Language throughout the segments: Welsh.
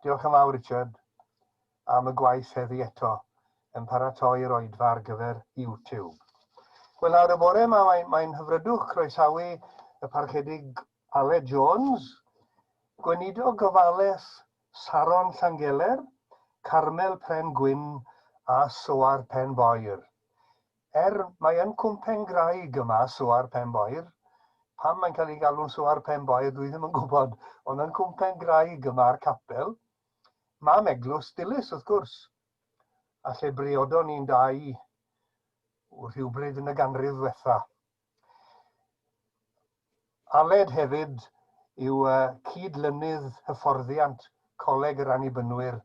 Diolch yn fawr, Richard, am y gwaith heddi eto yn paratoi'r Oedfa ar gyfer YouTube. Wel, nawr y bore mae'n hyfrydwch croesawu y Parch Alex Jones, gweinidog gofales Saron Llangeler, Carmel Pen Gwyn a Soar Pen Boer. Mae yn cwmpen graig yma, Soar Pen Boer. Pam mae'n cael ei galw'n Soar Pen Boer, dwi ddim yn gwybod, ond yn cwmpen graig yma'r capel. Mam eglwys dilys, wrth gwrs, a lle briodon ni'n dau rhywbryd yn y ganrif ddiwetha. Aled hefyd yw cydlynydd hyfforddiant Coleg yr Annibynwyr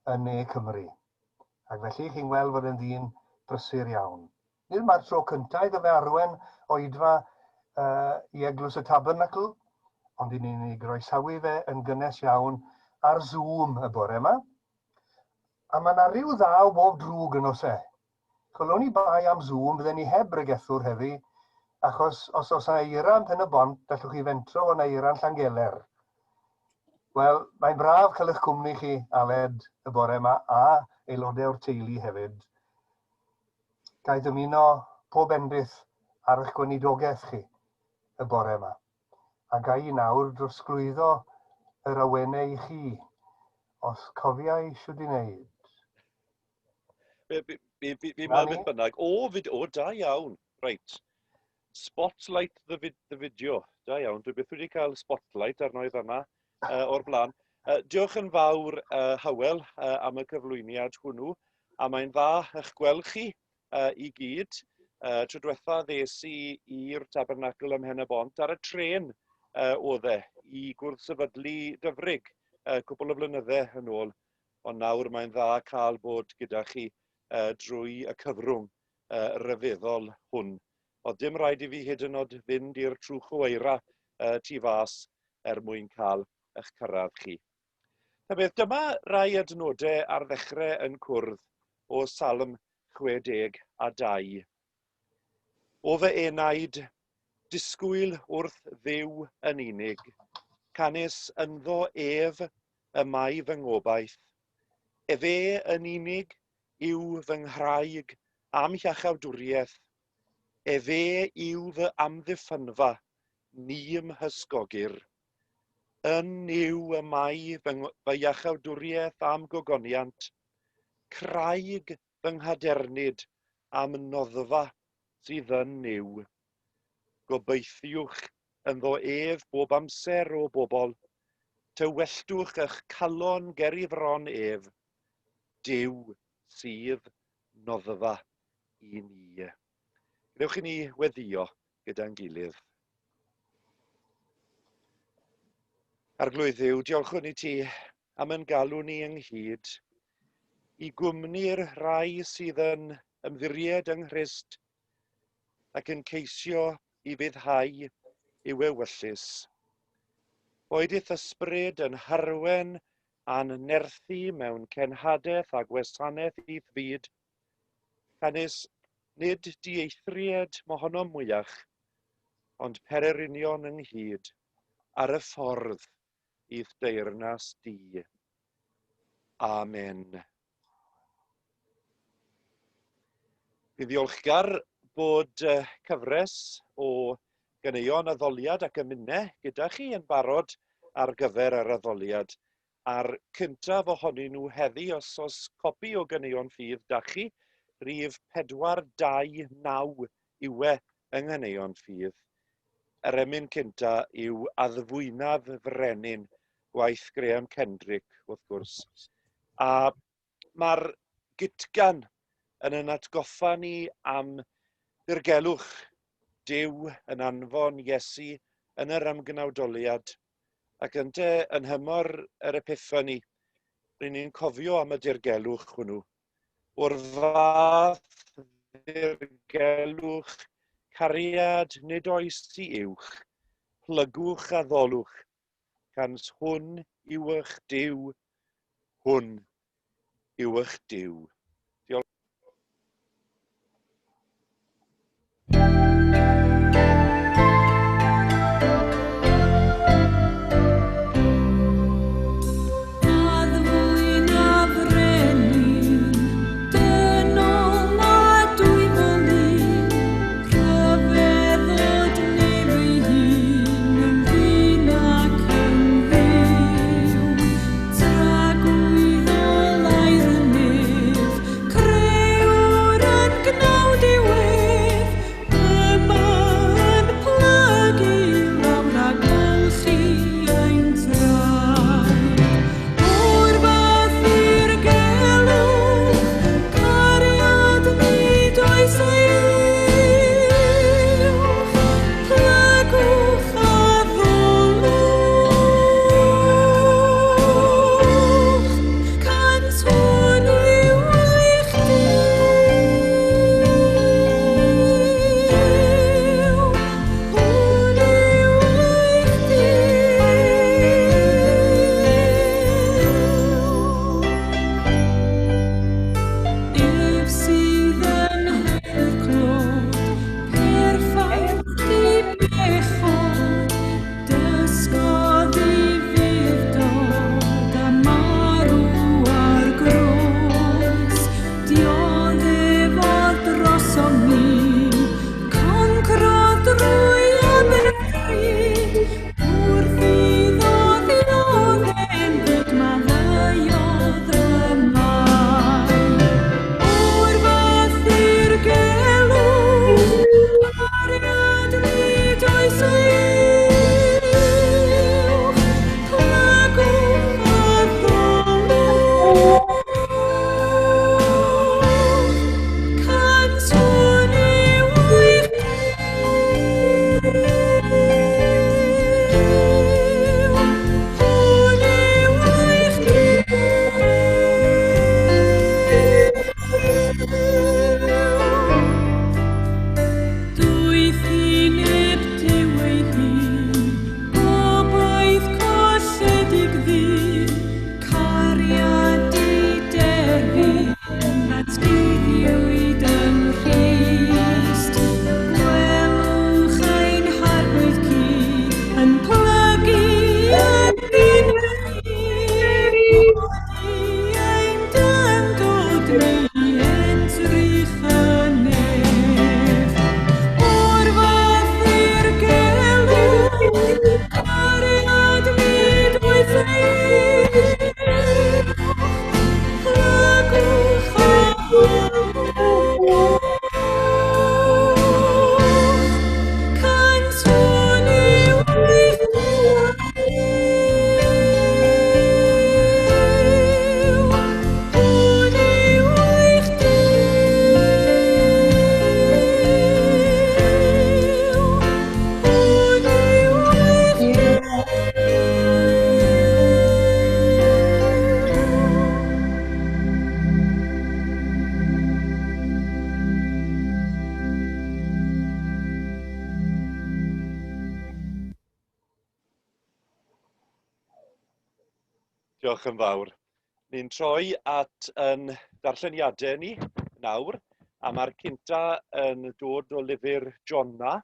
yn Ne Cymru. Ac felly chi'n gweld fod yn ddyn brysur iawn. Nid mae'r tro cyntaf iddo fe arwen Oedfa i Eglwys y Tabernacl, ond ni'n ei groesawu fe yn gynnes iawn ar Zoom y bore yma. A mae yna ryw ddaw bob drwg yn oes e. Cholwn ni bai am Zoom, bydden ni heb bregethwr heddi, achos os oes yna eiran Pen-y-Bont, gallwch chi fentro o'n eiran Llangeler. Wel, mae'n braf cael eich cwmni chi, Aled, y bore yma, a aelodau o'r teulu hefyd. Gai dymuno pob endith ar eich gweinidogaeth chi y bore yma. A gai nawr drosglwyddo yr awenau i chi, os cofiau siwd i wneud. Fi ma'n mynd bynnag. O, da iawn. Reit. Spotlight the video. Da iawn. Dwi beth wedi cael spotlight arno i fyma o'r blaen. Diolch yn fawr Hywel am y cyflwyniad hwnnw. A mae'n dda eich gweld chi i gyd. Tro diwetha ddes i'r Tabernacl ym Pen-y-Bont ar y tren oedd e i gwrthsefydlu dyfrig cwbl o flynyddau yn ôl. Ond nawr mae'n dda cael bod gyda chi drwy y cyfrwng ryfeddol hwn. Oedd dim rhaid i fi hyd yn oed fynd i'r trwch o eira tu fas mwyn cael eich cyrraedd chi. Dyma rai adnodau ar ddechrau yn cwrdd o Salm 62. O fy enaid, disgwyl wrth dduw yn unig, canis ynddo ef y mae fy ngobaith. Efe yn unig yw fy nghraig am hiachawdwriaeth. Efe yw fy amddiffynfa, nim hysgogir. Yn yw y mae fy iachawdwriaeth am gogoniant. Craig fy nghadernid am noddfa sydd yn niw. Gobeithiwch ynddo ef bob amser o bobl. Tywelltwch eich calon gerifron ef. Dyw sydd noddfa i ni. Gwnewch i ni weddio gyda'n gilydd. Arglwydd Dduw, diolchwn i ti am yn galw ni ynghyd i gwmni'r rai sydd yn ymddiried yng Nghrist ac yn ceisio i fyddhau i'w ewyllus. Boedith ysbryd yn harwen a'n nerthu mewn cenhadaeth a gwasanaeth i fyd, canis nid dieithried mohonom mwyach, ond pererinion ynghyd ar y ffordd i'th deyrnas di. Amen. Fi ddiolchgar bod cyfres o ganeuon addoliad ac ymynau gyda chi yn barod ar gyfer yr addoliad. A'r cyntaf ohonyn nhw heddi, os copi o ganeuon ffydd da chi, rhif 429 yw yng nghaneuon ffydd. Yr emyn cynta yw Addfwynaf Frenin, gwaith Graham Kendrick, wrth gwrs. A mae'r gitgan yn yn atgoffa ni am ddirgelwch Duw yn anfon Iesu yn yr ymgnawdoliad, ac yn hymor yr Epiffani, rydyn ni'n cofio am y dirgelwch hwnnw. O'r fath ddirgelwch cariad nid oes i uwch, plygwch a ddolwch, cans hwn yw eich Duw, hwn yw eich Duw. Diolch. Diolch yn fawr. Ni'n troi at yn darlleniadau ni nawr, a mae'r cynta yn dod o lyfr Jonna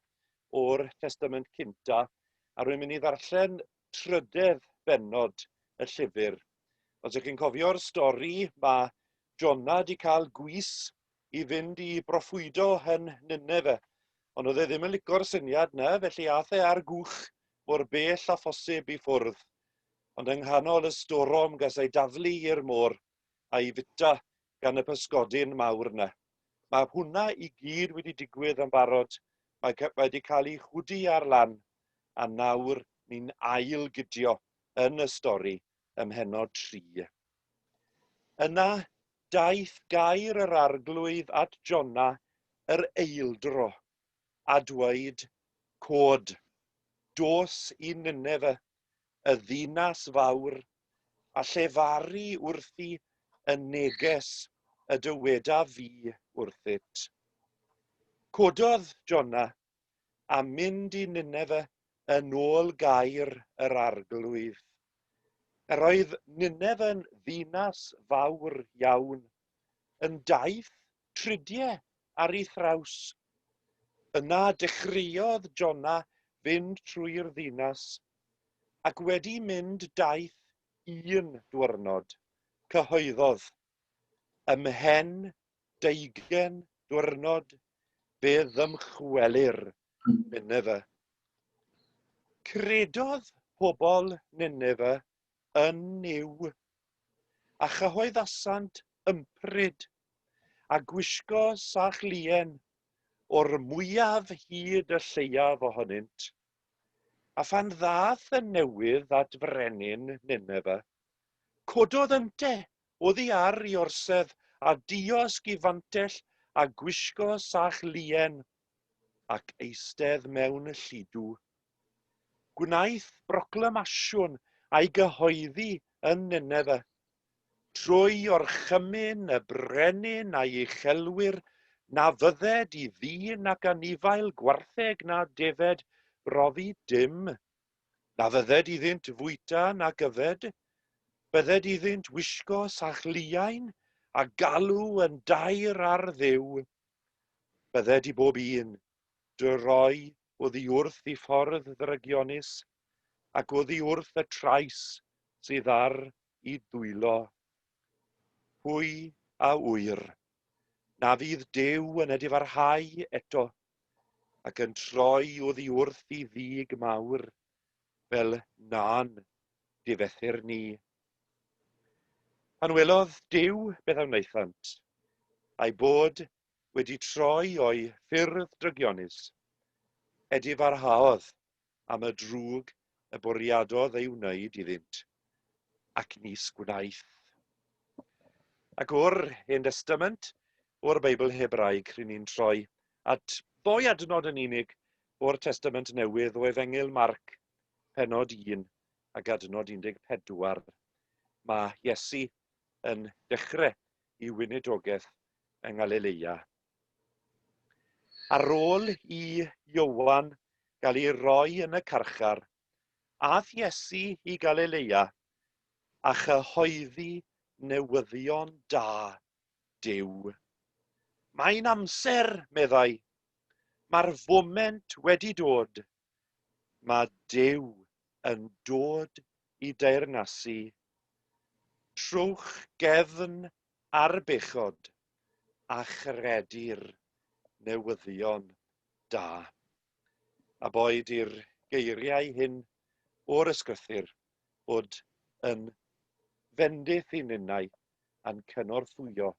o'r Testament cynta, a rwy'n mynd i ddarllen trydydd bennod y llyfr. Os ydych chi'n cofio'r stori, mae Jonna wedi cael gwys i fynd i broffwydo yn Nineve, ond oedd e ddim yn licio'r syniad na, felly ath e ar gwch mor bell a phosib i ffwrdd. Ond yng nghanol y storom gas ei daflu i'r môr a'i fita gan y pysgodyn mawr yna. Mae hwnna i gyd wedi digwydd yn barod. Mae wedi cael ei chwdi ar lan, a nawr ni'n ail gydio yn y stori ym mhennod 3. Yna daeth gair yr arglwydd at Jonna yr eildro, a dweud, cod, dos i Nineve, y ddinas fawr, a llefaru wrthi y neges y dyweda fi wrthyt. Cododd Jonna a mynd i Nineve yn ôl gair yr arglwydd. Yr oedd Nineve yn ddinas fawr iawn, yn daith tridiau ar ei thraws. Yna dechreuodd Jonna fynd trwy'r ddinas, ac wedi mynd daith un diwrnod, cyhoeddodd, ymhen 20 diwrnod fe ddymchwelir Nineve. Credodd pobl Nineve yn niw, a chyhoeddasant ympryd, a gwisgo sach lien o'r mwyaf hyd y lleiaf ohonynt. A phan ddath y newydd at frenin Nineve, cododd ynte oddi ar ei orsedd a diosg i fantell a gwisgo sach lien ac eistedd mewn y lludw. Gwnaeth broclamasiwn a'i gyhoeddi yn Nineve, trwy orchymyn y brenin a'i uchelwyr na fydded i ddyn ac anifail gwartheg na defed brofi dim, na fydded iddynt fwyta na gyfed, bydded iddynt wisgo sach liain a galw yn dair ar ddew. Bydded i bob un droi oddi wrth i ffordd ddrygionus ac oddi wrth y trais sydd ar i dwylo. Hwy a wyr, na fydd Duw yn edifarhau eto ac yn troi oddi wrth i ddig mawr fel na'n difethyr ni. Pan welodd Duw beth a wnaethant, a'i bod wedi troi o'i ffyrdd drygionus, edifarhaodd am y drwg y bwriadodd ei wneud iddynt, ac nis gwnaeth. Ac o'r Hen Testament, o'r Beibl Hebraeg, rydyn ni'n troi at 2 adnod yn unig o'r Testament Newydd o Efengyl Marc, pennod 1 ac adnod 14. Mae Iesu yn dechrau i wynedogaeth yng Nghalilea. Ar ôl i Iowan gael ei roi yn y carchar, ath Iesu i Galilea a chyhoeddi newyddion da Duw. Mae'n amser, meddai, mae'r foment wedi dod. Mae Duw yn dod i deyrnasu. Trwch gefn ar bechod a chredu'r newyddion da. A boed i'r geiriau hyn o'r ysgrythur bod yn fendith i ninnau a'n cynorthwyo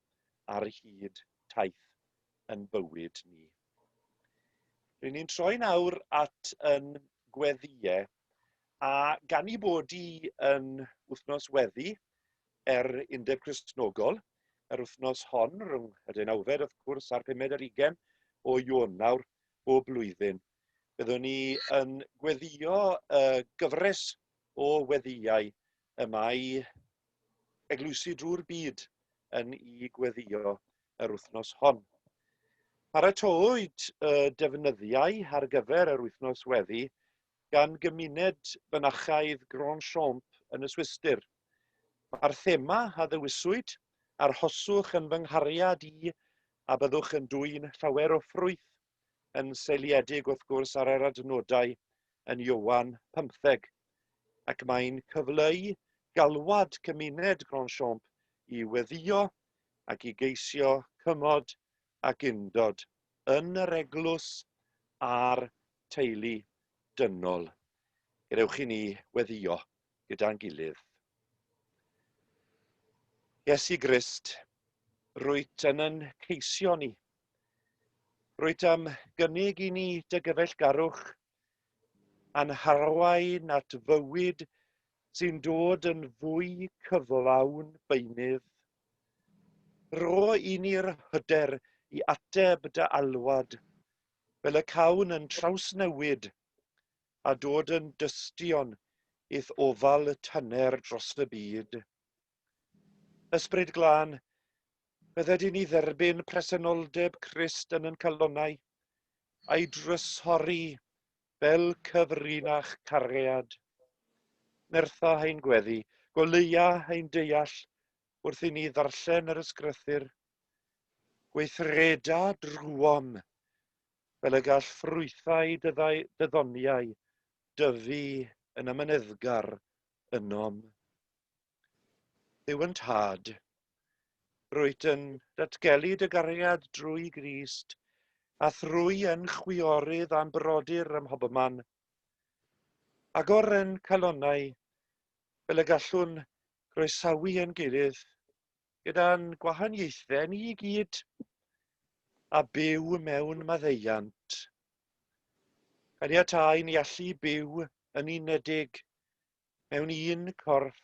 ar hyd taith yn bywyd ni. Rydyn ni'n troi nawr at yn gweddiau, a gan i bod i yn wythnos weddi undeb Cristnogol, yr wythnos hon rhwng y 9 wrth gwrs a'r 15 o Ionawr bob blwyddyn, byddwn ni yn gweddio gyfres o weddiau y mae eglwysi drwy'r byd yn ei gweddio yr wythnos hon. Paratowyd defnyddiau ar gyfer yr wythnos weddi gan gymuned fynachaidd Grand Champ yn y Swistir, Mae'r thema a ddewiswyd, arhoswch yn fy nghariad I a byddwch yn dwyn llawer o ffrwyth, yn seiliedig wrth gwrs ar yr adnodau yn Iowan 15, ac mae'n cyfleu galwad cymuned Grandchamp I weddio ac I geisio cymod ac undod yn yr eglwys a'r teulu dynol. Gadewch I ni weddio gyda'n gilydd. Iesu Grist, rwyt yn ein ceisio ni. Rwyt am gynnig I ni dy gyfeillgarwch, anharwain at fywyd sy'n dod yn fwy cyflawn beunydd. Ro I ni'r hyder I ateb dy alwad, fel y cawn yn trawsnewid a dod yn dystion i'th ofal tyner dros y byd. Ysbryd glân, bydde di ni dderbyn presenoldeb Crist yn calonnau, a'i drysori fel cyfrinach cariad. Nertha ein gweddi, goleuia ein deall, wrth I ni ddarllen yr ysgrythur, gweithreda drwom, fel y gall ffrwythau dyddoniau dyfu yn y myneddgar ynom. Dduw yn tad, rwyt yn datgelu dy gariad drwy Grist, a thrwy yn chwiorydd a'n brodyr ym mhobman. Agor yn calonnau, fel y gallwn groesawu yn gilydd, gyda'n gwahaniaethau ni I gyd, a byw mewn maddeiant. Caniatáu ni allu byw yn unedig, mewn un corff,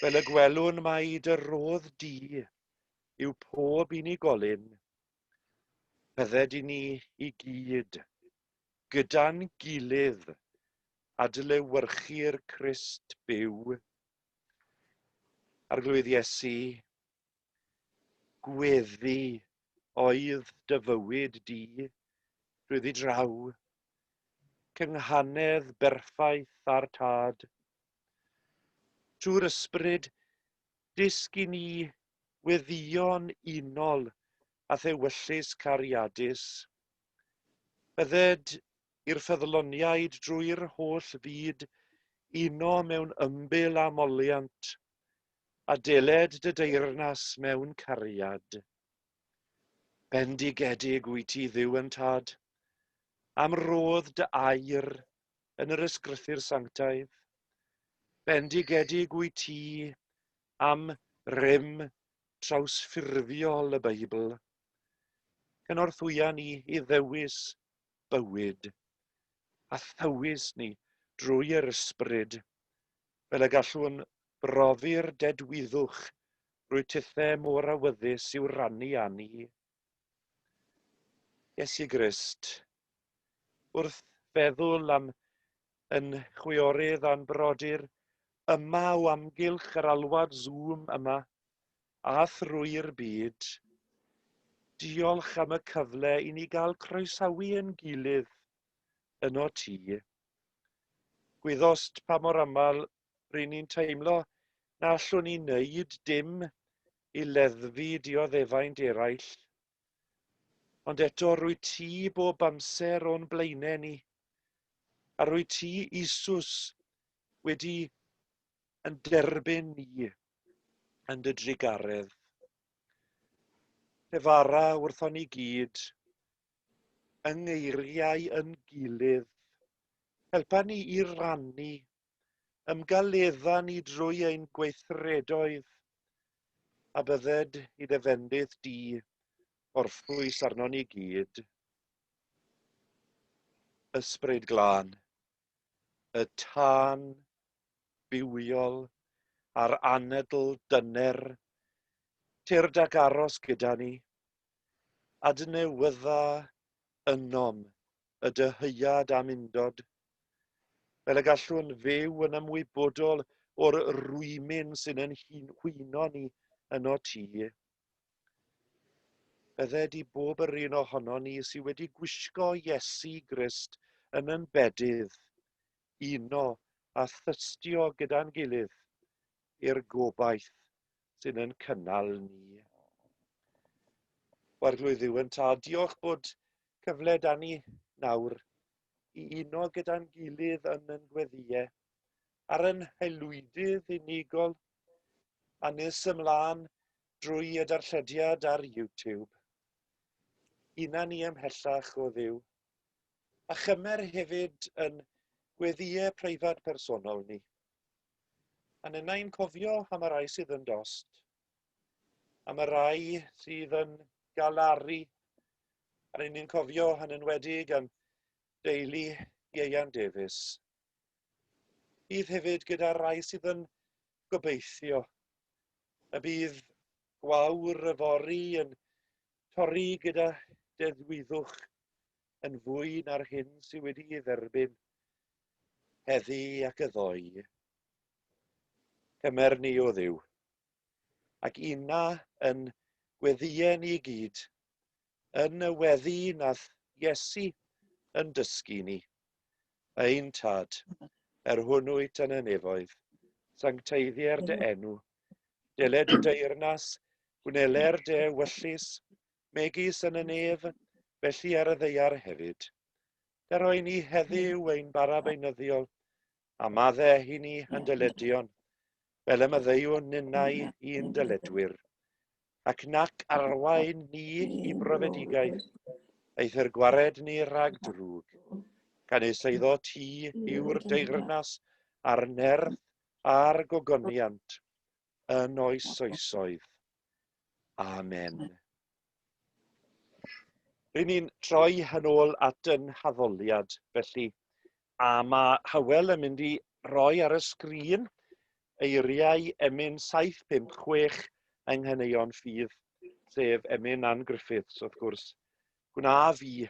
fel y gwelwn mai dy rodd di yw pob unigolyn, bydded I ni I gyd, gyda'n gilydd, adlewyrchu'r Crist byw. Arglwydd Iesu, gweddi oedd dy fywyd di, drwyddi draw, cynghanedd berffaith a'r tad. Trwy'r ysbryd, dysg I ni weddio'n unol a ddewyllus cariadus. Bydded i'r ffyddloniaid drwy'r holl fyd uno mewn ymbil a moliant, a deled dy deyrnas mewn cariad. Bendigedig wyt ti Dduw yn tad, am rodd dy air yn yr ysgrythur sanctaidd. Bendigedig wyt ti am rym trawsffurfiol y Beibl. Cynorthwya ni I ddewis bywyd, a thywys ni drwy'r ysbryd, fel y gallwn brofi'r dedwyddwch drwy tithau mor awyddus i'w rannu â ni. Iesu Grist, wrth feddwl am yn chwiorydd a'n brodyr, yma o amgylch yr alwad Zoom yma, a thrwy'r byd, diolch am y cyfle I ni gael croesawu yn gilydd yno ti. Gwyddost pa mor aml rydyn ni'n teimlo na allwn ni wneud dim I leddfu dioddefaint eraill. Ond eto rwy ti bob amser o'n blaenau ni, a rwy ti Isus wedi yn derbyn ni yn dy drigaredd. Efara wrthon ni gyd, yng ngeiriau yn gilydd, helpa ni I rannu, ymgaledda ni drwy ein gweithredoedd, a bydded I ddefendydd di orffwys arno ni gyd. Ysbryd glân, y tân bywiol a'r anedl dyner, tyrd ag aros gyda ni, adnewydda ynom y dyheuad am undod, fel y gallwn fyw yn ymwybodol o'r rwymyn sy'n yn hwyno ni yno ti. Bydded I bob yr un ohono ni sydd wedi gwisgo Iesu Grist yn ein bedydd, uno a thystio gyda'n gilydd i'r gobaith sy'n yn cynnal ni. Arglwydd Dduw yn tad, diolch bod cyfle da ni nawr i uno gyda'n gilydd yn gweddiau ar yn haelwydydd unigol a nes ymlaen drwy y darllediad ar YouTube. Una ni ymhellach o Dduw, a chymer hefyd yn gweddiau preifat personol ni. A yna'n cofio am y rai sydd yn dost, am y rai sydd yn galaru, a ni'n cofio yn enwedig am deulu Ieuan Davies. Bydd hefyd gyda rai sydd yn gobeithio y bydd gwawr y fori yn torri gyda deddwyddwch yn fwy na'r hyn sydd wedi dderbyn heddi ac y ddoi. Cymer ni o Dduw, ac una yn gweddiau ni gyd, yn y weddi nath Iesu yn dysgu ni. Ein tad, hwnnwyd yn y nefoedd, sancteiddiau'r dy enw, deled y deyrnas, gwneler dy wyllus, megis yn y nef, felly ar y ddeiar hefyd. Roi ni heddiw ein bara beunyddiol, a maddau hi ni yn dyledion, fel y maddeuwn ninnau i'n dyledwyr, ac nac arwain ni i brofedigaeth, eith yr gwared ni rhag drwg, gan eis eiddo ti yw'r deyrnas a'r nerth a'r gogoniant, yn oes oesoedd. Amen. Rydyn ni'n troi yn ôl at yn haddoliad, felly, a mae Hywel yn mynd i roi ar y sgrin eiriau emyn 756 yng Nghaneuon Ffydd, sef emyn Ann Griffiths, wrth gwrs. Gwna fi,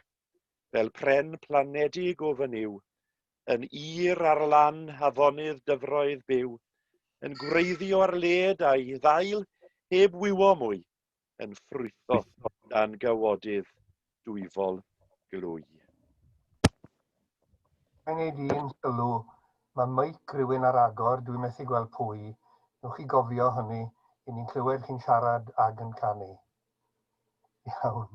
fel pren planedig o fynyw, yn ir ar lan afonydd dyfroedd byw, yn gwreiddio ar led a'i ddail heb wywo mwy, yn ffrwytho dan gawodydd dwyfol glwy. Mae'n ei dyn sylw, mae meic rhywun ar agor, dwi'n methu gweld pwy. Newch chi gofio hynny, i ni'n clywed chi'n siarad ag yn canu. Iawn.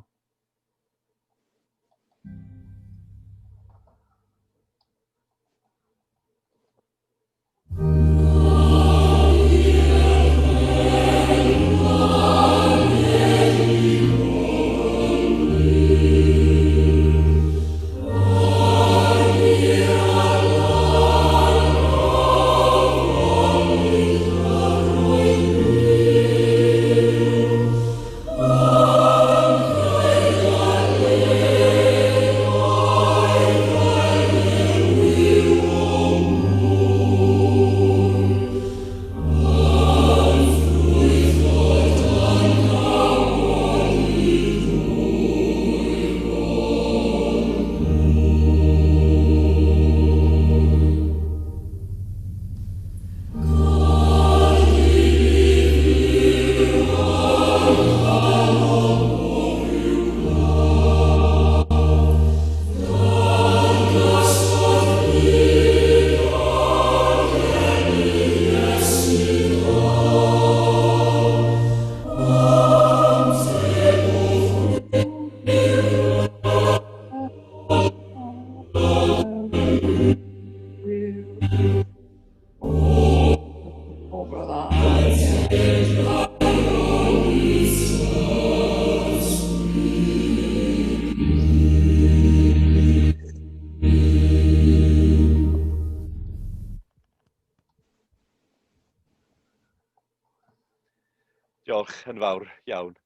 Diolch yn fawr iawn.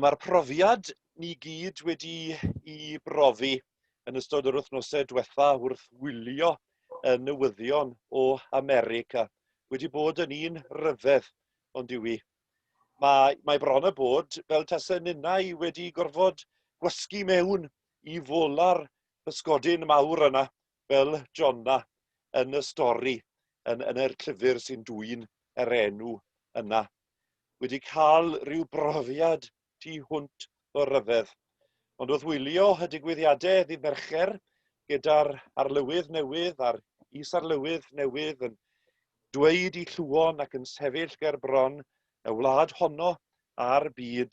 Mae'r profiad ni gyd wedi i brofi yn ystod yr wythnosau diwetha wrth wylio newyddion o America wedi bod yn un ryfedd, ond yw i. Mae bron y bod fel tasa ninnau wedi gorfod gwasgu mewn i fola'r pysgodyn mawr yna fel Jonna yn y stori, yn yr llyfr sy'n dwyn yr enw yna. Wedi cael rhyw brofiad tu hwnt o ryfedd. Ond wrth wylio y digwyddiadau ddydd Mercher gyda'r arlywydd newydd a'r is-arlywydd newydd yn dweud I llwon ac yn sefyll ger bron y wlad honno a'r byd.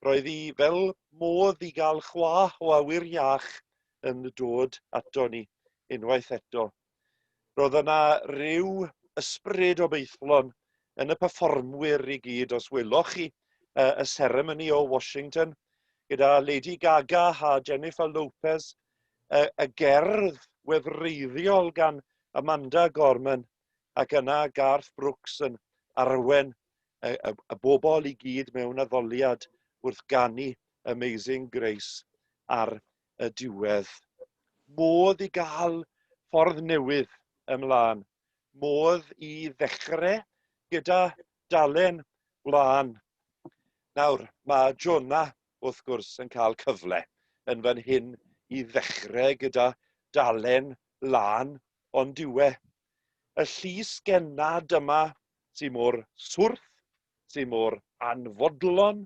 Roedd hi fel modd I gael chwa o awyr iach yn dod ato ni unwaith eto. Roedd yna ryw ysbryd o beithlon yn y perfformwyr I gyd. Os weloch chi y seremoni o Washington gyda Lady Gaga a Jennifer Lopez, y gerdd wefreiddiol gan Amanda Gorman ac yna Garth Brooks yn arwen y bobl I gyd mewn addoliad wrth ganu Amazing Grace ar y diwedd. Modd I gael ffordd newydd ymlaen. Modd I ddechrau gyda dalen wlân. Nawr, mae Jonah wrth gwrs yn cael cyfle yn fan hyn I ddechrau gyda dalen lân ond diwe. Y llys genad yma sy'n mor swrth, sy'n mor anfodlon,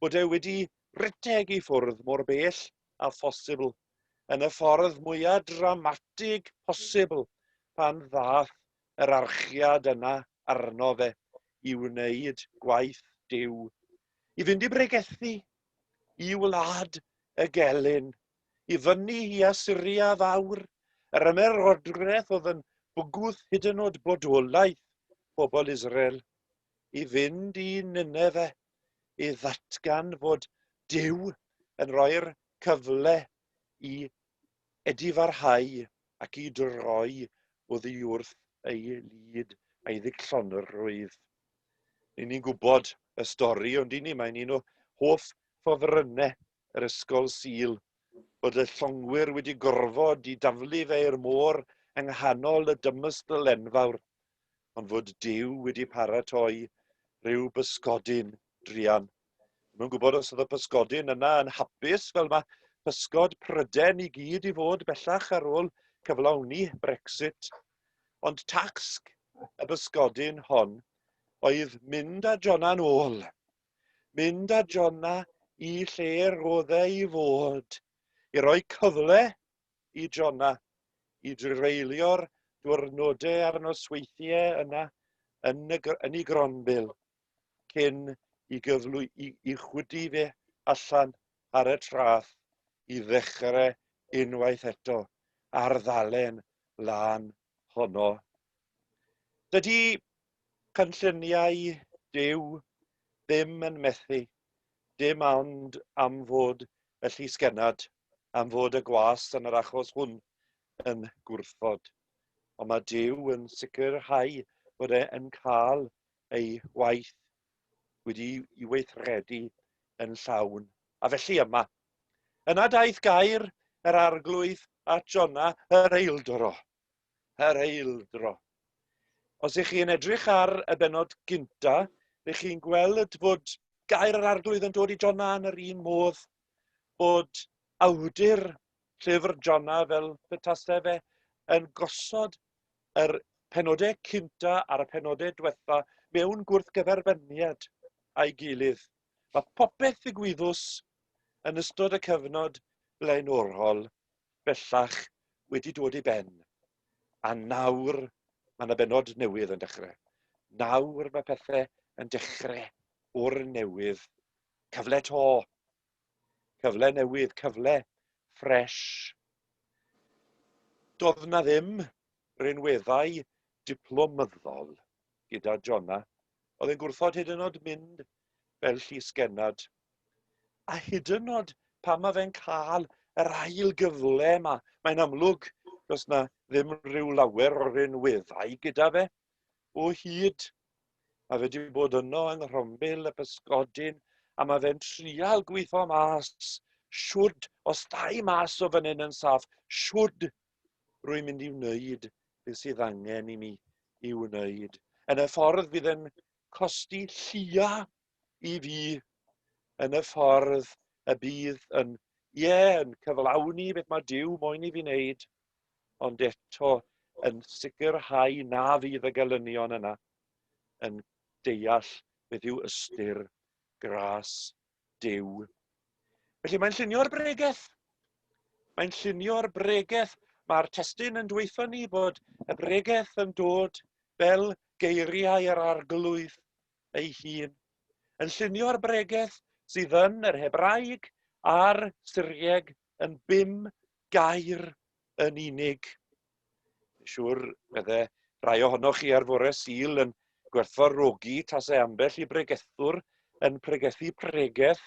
bod e wedi rhedeg I ffwrdd mor bell a phosibl, yn y ffordd mwyaf dramatig posibl pan ddath yr archiad yna arno fe I wneud gwaith Duw. I fynd I bregethu, I wlad y gelyn, I fyny I Asyria fawr, yr ymerodreth oedd yn bwgwth hyd yn oed bodolaeth pobl Israel, I fynd I Nineve, I ddatgan fod Duw yn rhoi'r cyfle I edifarhau ac I droi oddi wrth ei lyd a'i ddiclonrwydd. Ni'n gwybod y stori, ond mae'n un o hoff ffofrynnau yr ysgol Sul, bod y llongwyr wedi gorfod I daflu fe i'r môr yng nghanol y dymysgl enfawr, ond fod Duw wedi paratoi rhyw bysgodyn drian. Mae'n gwybod os oedd y pysgodyn yna yn hapus fel mae pysgod Pryden I gyd I fod bellach ar ôl cyflawni Brexit. Ond tasg y bysgodyn hon oedd mynd â Jonah nôl. Mynd â Jonah I lle roedd I fod. I roi cyfle I Jonah I dreulio'r diwrnodau a'r nosweithiau yna yn ei gronbil cyn I chwydu fe allan ar y traeth I ddechrau unwaith eto ar ddalen lân honno. Dydy cynlluniau Duw ddim yn methu, dim ond am fod y llys genad, am fod y gwas yn yr achos hwn yn gwrthod. Ond mae Duw yn sicrhau bod e'n cael ei waith wedi I weithredu yn llawn. A felly yma, yna daeth gair yr arglwydd at Jonah yr eildro. Yr eildro. Os ych chi'n edrych ar y benod gynta, ych chi'n gweld fod gair yr arglwydd yn dod I Jonah yn yr un modd, bod awdur llyfr Jonah fel petasau fe yn gosod yr penodau cynta a'r penodau diwetha mewn gwrthgyferbyniad a'i gilydd. Mae popeth ddigwyddws yn ystod y cyfnod blaenorol bellach wedi dod I ben. A nawr mae yna benod newydd yn dechrau. Nawr mae pethau yn dechrau o'r newydd. Cyfle to. Cyfle newydd, cyfle ffres. Doedd na ddim rinweddau diplomyddol gyda Jonah. Oedd e'n gwrthod hyd yn oed mynd fel llys genad. A hyd yn oed pan mae fe'n cael yr ail gyfle yma, mae'n amlwg does na ddim rhyw lawer o rinweddau gyda fe o hyd. A fe wedi bod yno yng nghrombil y pysgodyn a mae fe'n trial gweithio mas. Siwd, os dau mas o fan hyn yn saff, siwd rwy'n mynd I wneud beth sydd angen I mi I wneud. Yn y ffordd fydd yn costi llia I fi. Yn y ffordd y bydd yn cyflawni beth mae Duw moyn I fi wneud. Ond eto yn sicrhau na fydd y gelynion yna yn deall beth yw ystyr gras Duw. Felly mae'n llunio'r bregeth. Mae'n llunio'r bregeth. Mae'r testun yn dweutho ni bod y bregeth yn dod fel geiriau yr arglwydd ei hun, yn llunio'r bregaeth sydd yn yr Hebraeg a'r Syrieg yn 5 gair yn unig. Siwr bydde rhai ohonoch chi ar fore Sul yn gwerthfawrogi tasau ambell i bregethwr yn pregethu pregeth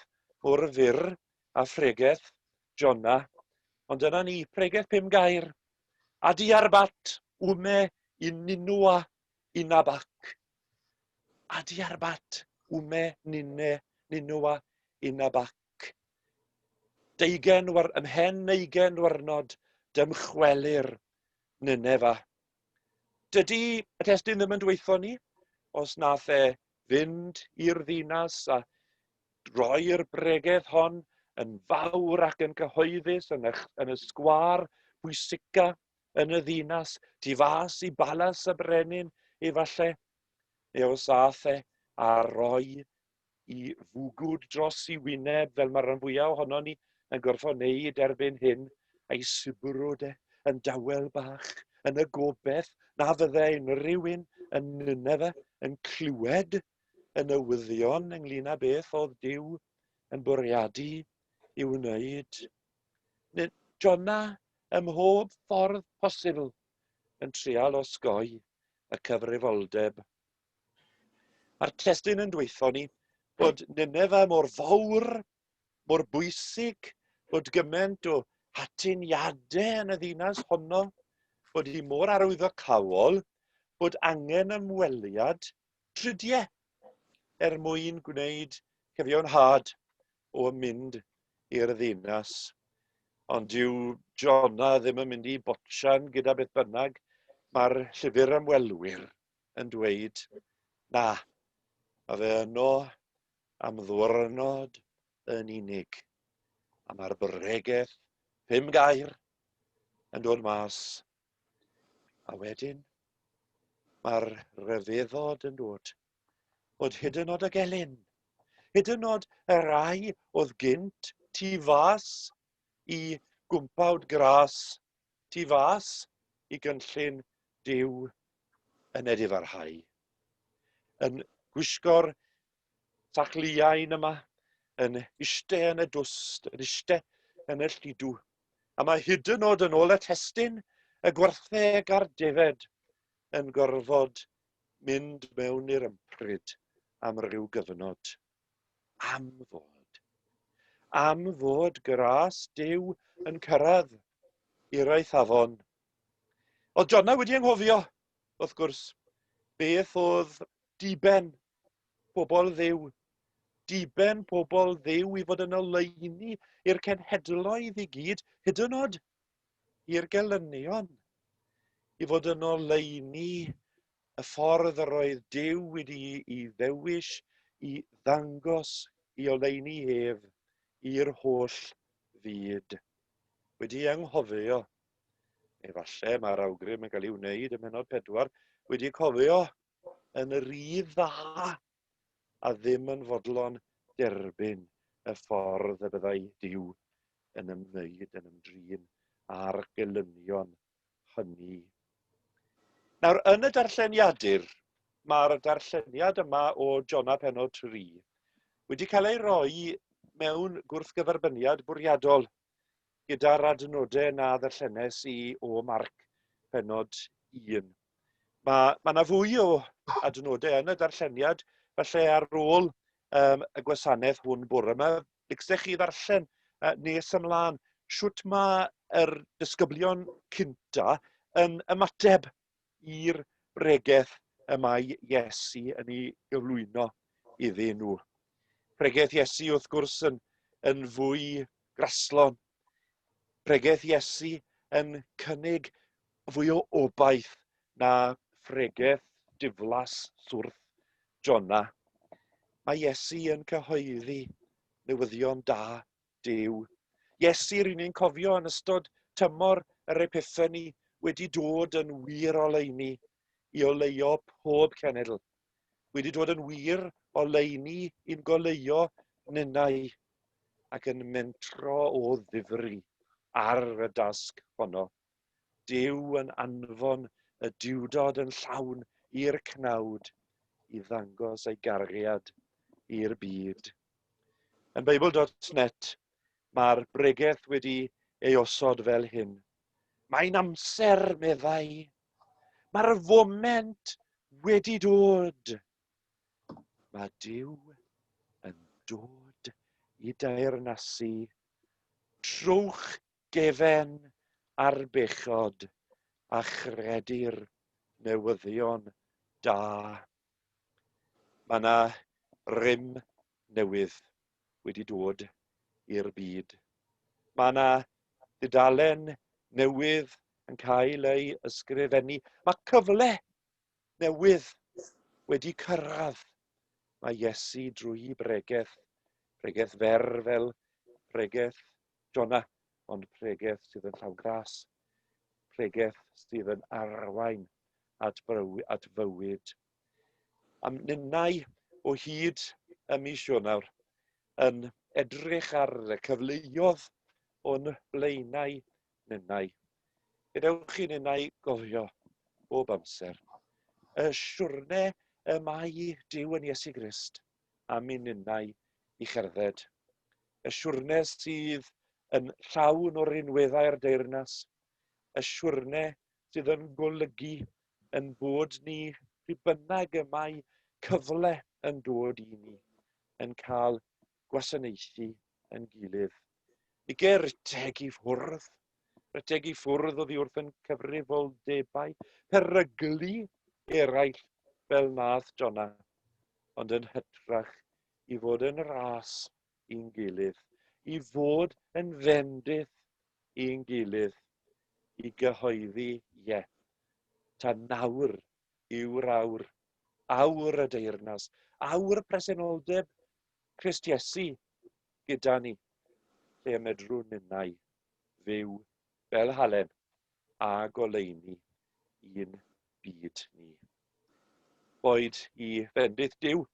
o'r fyr a phregeth Jona. Ond dyna ni, pregeth 5 gair. Adi arbat, wme, ininwa, inabak. Adi arbat, wme, ninwa, inabak. Ymhen 20 wyrnod, dymchwelir Ninefa. Dydy y testun ddim yn dweithio ni, os nath e fynd i'r ddinas a roi'r bregeth hon yn fawr ac yn cyhoeddus yn y sgwâr bwysica yn y ddinas, tu fas i balas y brenin efallai, neu os ath e a roi i fwgwd dros i wyneb fel mae'r rhan fwyaf ohono ni yn gorfod wneud erbyn hyn, a'i sibrwd e yn dawel bach, yn y gobeith na fydde unrhyw un yn Ninefa yn clywed y newyddion ynglyn â beth oedd Duw yn bwriadu i wneud. Jona ym mhob ffordd posibl yn trial osgoi y cyfrifoldeb. Mae'r testun yn dweithio ni bod Ninefa mor fawr, mor bwysig, bod gymaint o hatyniadau yn y ddinas honno, bod hi mor arwyddocaol, bod angen ymweliad trydiau mwyn gwneud cyfiawnhad o mynd i'r ddinas. Ond dyw Jona ddim yn mynd i botsian gyda beth bynnag, mae'r llyfr ymwelwyr yn dweud, na, a fe yno am ddwrnod yn unig. A mae'r bregeth 5 gair yn dod mas. A wedyn, mae'r rhyfeddod yn dod. Bod hyd yn oed y gelyn, hyd yn oed y rai oedd gynt tu fas i gwmpawd gras, tu fas i gynllun Duw yn edifarhau. Yn gwisgo'r sachliain yma, yn eistedd yn y dwst, yn eistedd yn y lludw. A mae hyd yn oed yn ôl y testun, y gwartheg a'r defed yn gorfod mynd mewn i'r ympryd am ryw gyfnod. Am fod gras Duw yn cyrraedd i'r eithafon. Oedd Jona wedi anghofio, wrth gwrs, beth oedd diben pobl Dduw. Diben pobl Dduw i fod yn oleuni i'r cenhedloedd i gyd, hyd yn oed i'r gelynion, i fod yn oleuni y ffordd yr oedd Duw wedi i ddewis i ddangos i oleuni ef i'r holl fyd. Wedi anghofio, efallai mae'r awgrym yn cael ei wneud ym Mennod 4, wedi cofio yn yr dda a ddim yn fodlon derbyn y ffordd y byddai Duw yn ymwneud, yn ymdrin a'r gelynion hynny. Nawr, yn y darlleniadur, mae'r darlleniad yma o Jona Pennod 3 wedi cael ei roi mewn gwrthgyferbyniad bwriadol gyda'r adnodau na ddarllenes i o Marc Pennod 1. Mae yna fwy o adnodau yn y darlleniad, falle ar ôl y gwasanaeth hwn bore yma, licech chi ddarllen nes ymlaen shwt mae'r disgyblion cynta yn ymateb i'r bregeth y mae Iesu yn ei gyflwyno iddyn nhw. Pregeth Iesu wrth gwrs yn fwy graslon. Pregeth Iesu yn cynnig fwy o obaith na phregeth diflas swrth Jona. Mae Iesu yn cyhoeddi newyddion da Duw. Iesu rydyn ni'n cofio yn ystod tymor yr Epiffani wedi dod yn wir oleuni i oleio pob cenedl. Wedi dod yn wir oleuni i'n goleio ninnau ac yn mentro o ddifri ar y dasg honno. Duw yn anfon y diwdod yn llawn i'r cnawd i ddangos ei gariad i'r byd. Yn Bible.net mae'r bregaeth wedi ei osod fel hyn. Mae'n amser, meddai. Mae'r foment wedi dod. Mae Duw yn dod i deyrnasu trwch gefen a'r bechod a chredu'r newyddion da. Mae yna rym newydd wedi dod i'r byd. Mae yna ddudalen newydd yn cael ei ysgrifennu. Mae cyfle newydd wedi cyrraedd. Mae Iesu drwy bregaeth fer fel bregaeth Jona, ond bregaeth sydd yn llawn gras, bregaeth sydd yn arwain at fywyd. Am ninnau o hyd y mis Ionawr yn edrych ar y cyfleoedd o'n blaenau ninnau. Gadewch chi ninnau gofio bob amser y siwrne y mae Duw yn Iesu Grist am ein ninnau i cherdded. Y siwrne sydd yn llawn o'r rinweddau'r deyrnas. Y siwrne sydd yn golygu yn bod ni rhy bynnag y mae cyfle yn dod i ni, yn cael gwasanaethu yn gilydd. I gerteg i ffwrdd oddi wrth yn cyfrifoldebau, peryglu eraill fel nath Jona, ond yn hytrach i fod yn ras i'n gilydd, i fod yn fendith i'n gilydd, i gyhoeddi ta nawr yw'r awr y deyrnas, awr presenoldeb Crist Iesu gyda ni, lle medru ninnau fyw fel halen a goleuni i'n byd ni. Boed i fendith Duw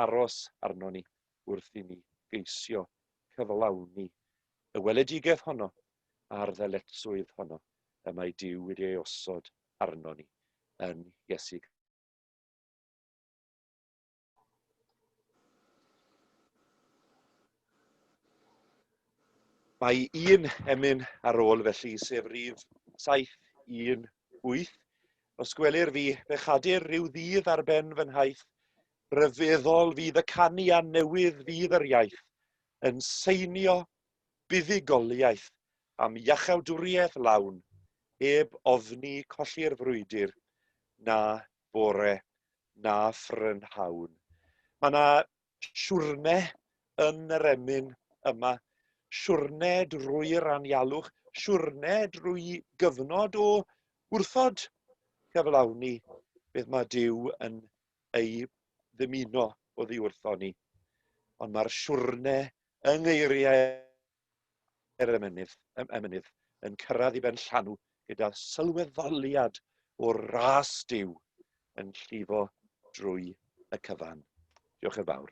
aros arno ni wrth i ni geisio cyflawni y weledigaeth honno a'r ddyletswydd honno y mae Duw wedi ei osod arno ni yn Iesu. Mae un emyn ar ôl felly, sef rif 718. Os gwelir fi, bechadur rhyw ddydd ar ben fy nhaith, ryfeddol fydd y canu a newydd fydd yr iaith, yn seinio buddigoliaeth am iachawdwriaeth lawn, heb ofni colli'r frwydr, na bore, na ffrynhawn. Mae yna siwrne yn yr emyn yma, siwrne drwy'r anialwch, siwrne drwy gyfnod o wrthod cyflawni, beth mae Duw yn ei ddymuno oddi wrtho ni. Ond mae'r siwrne yng ngeiriau'r emynydd yn cyrraedd i ben llanw gyda sylweddoliad o'r ras Duw yn llifo drwy y cyfan. Diolch yn fawr.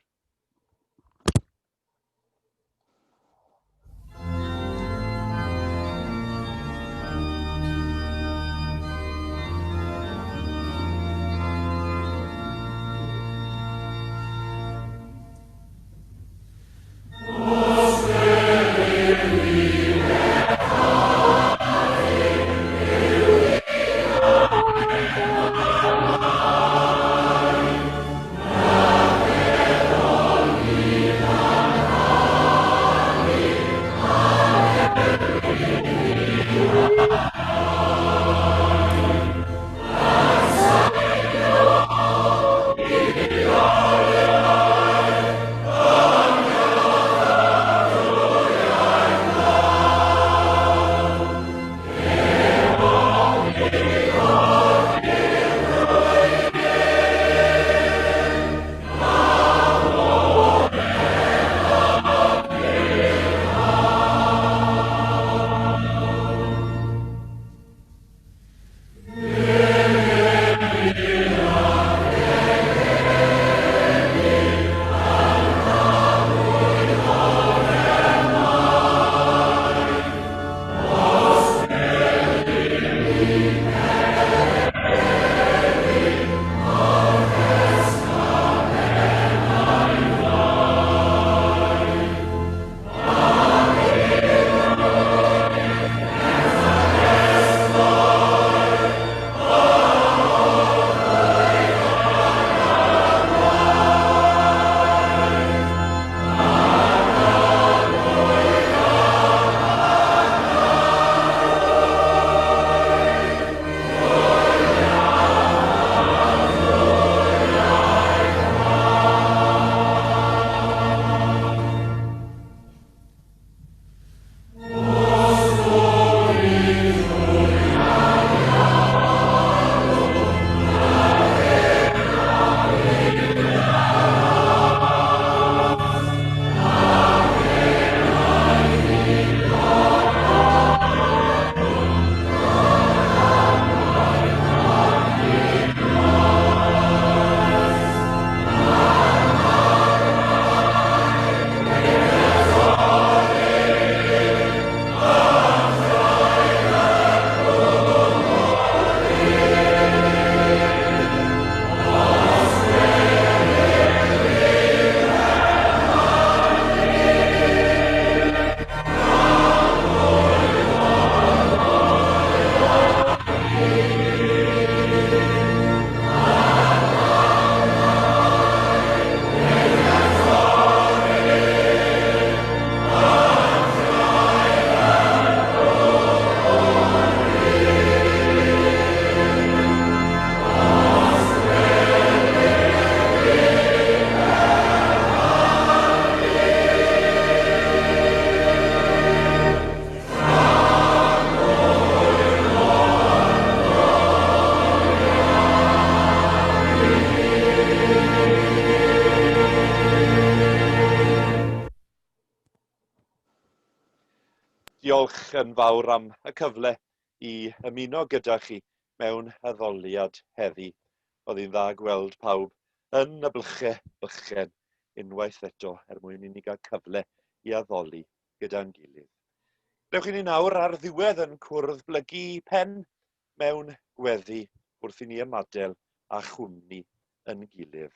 Diolch yn fawr am y cyfle i ymuno gyda chi mewn addoliad heddi. Oedd hi'n dda gweld pawb yn y bychen unwaith eto mwyn i ni gael cyfle i addoli gyda'n gilydd. Wnewch i ni nawr ar ddiwedd yn cwrdd blygu pen mewn gweddi wrth i ni ymadel a chwmni yn gilydd.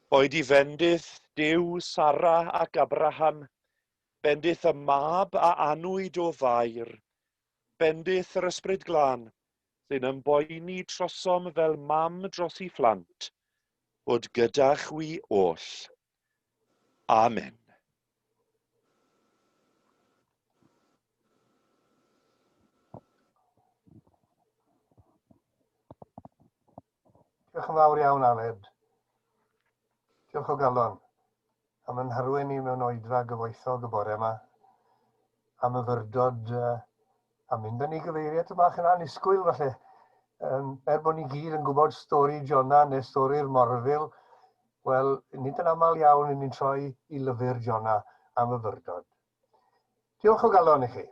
Boed i fendith Duw, Sara ac Abraham, bendith y mab a anwyd o fair, bendith yr ysbryd glân, sy'n ymboeni trosom fel mam dros ei phlant, bod gyda'ch wi oll. Amen. Diolch yn fawr iawn, Aled. Diolch o galon am yn harwen ni mewn oedfa gyfoethog y bore yma, am y fyrdod a mynd â ni gyfeiriad y bach yn anusgwyl falle. Bod ni gyd yn gwybod stori Jona neu stori'r Morfil, wel, nid yn aml iawn yn ni'n troi i lyfr Jona am y fyrdod. Diolch o galon i chi.